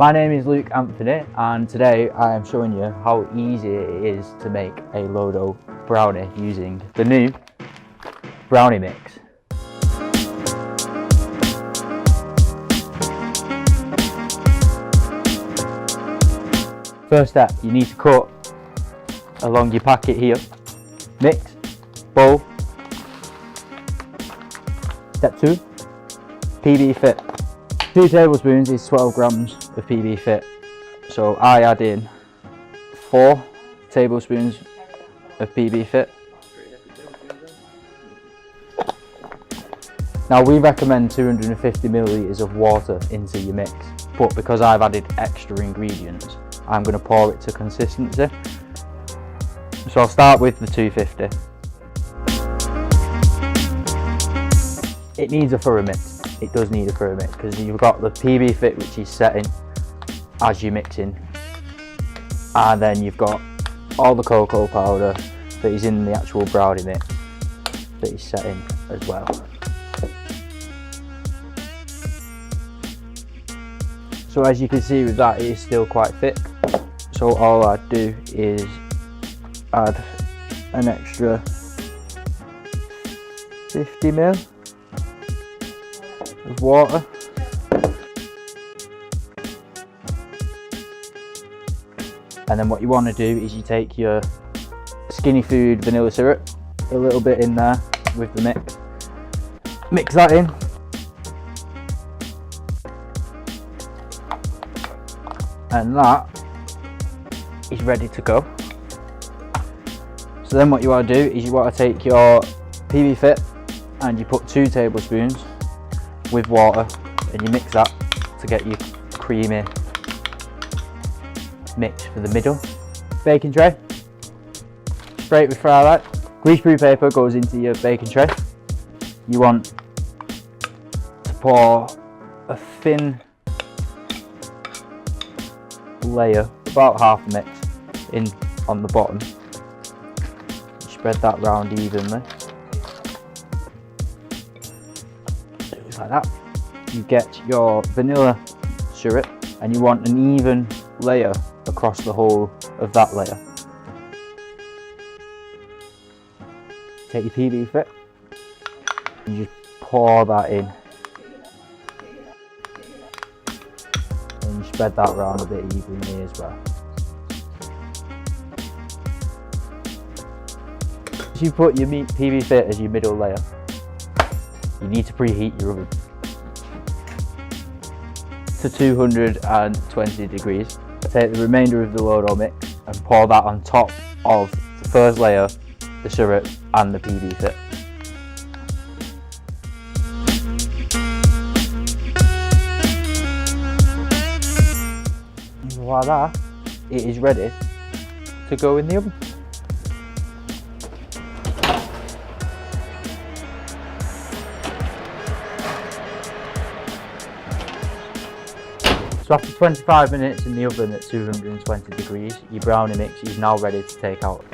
My name is Luke Anthony, and today I am showing you how easy it is to make a low-dough brownie using the new brownie mix. First step, you need to cut along your packet here, mix, bowl. Step 2, PBfit. 2 tablespoons is 12 grams of PBfit, so I add in 4 tablespoons of PBfit. Now we recommend 250 millilitres of water into your mix, but because I've added extra ingredients, I'm going to pour it to consistency. So I'll start with the 250. It needs a thorough mix. It does need a thorough mix because you've got the PBfit which is setting as you're mixing, and then you've got all the cocoa powder that is in the actual brownie mix that is setting as well. So as you can see with that, it is still quite thick, so all I do is add an extra 50 ml of water. And then what you want to do is you take your Skinny Food vanilla syrup, a little bit in there with the mix that in, and that is ready to go. So then what you want to do is you want to take your PBfit and you put 2 tablespoons with water and you mix that to get your creamy mix for the middle. Baking tray, spray it with firelight. Greaseproof paper goes into your baking tray. You want to pour a thin layer, about half the mix, in on the bottom. Spread that round evenly. Like that. You get your vanilla syrup and you want an even layer across the whole of that layer. Take your PBfit and you just pour that in and you spread that around a bit evenly as well. As you put your PBfit as your middle layer, you need to preheat your oven to 220 degrees. Take the remainder of the low-dough mix and pour that on top of the first layer, the syrup and the PBfit. And voila, it is ready to go in the oven. So after 25 minutes in the oven at 220 degrees, your brownie mix is now ready to take out.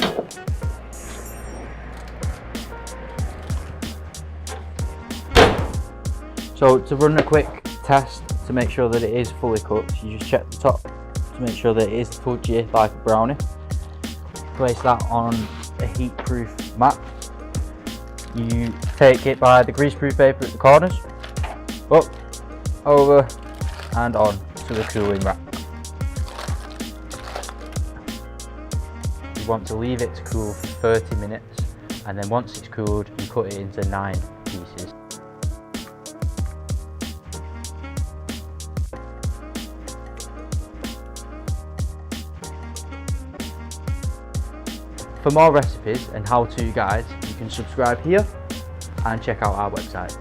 So to run a quick test to make sure that it is fully cooked, you just check the top to make sure that it is fudgy like a brownie. Place that on a heat-proof mat. You take it by the greaseproof paper at the corners, up, over and on to the cooling rack. You want to leave it to cool for 30 minutes, and then once it's cooled you cut it into 9 pieces. For more recipes and how-to guides, you can subscribe here and check out our website.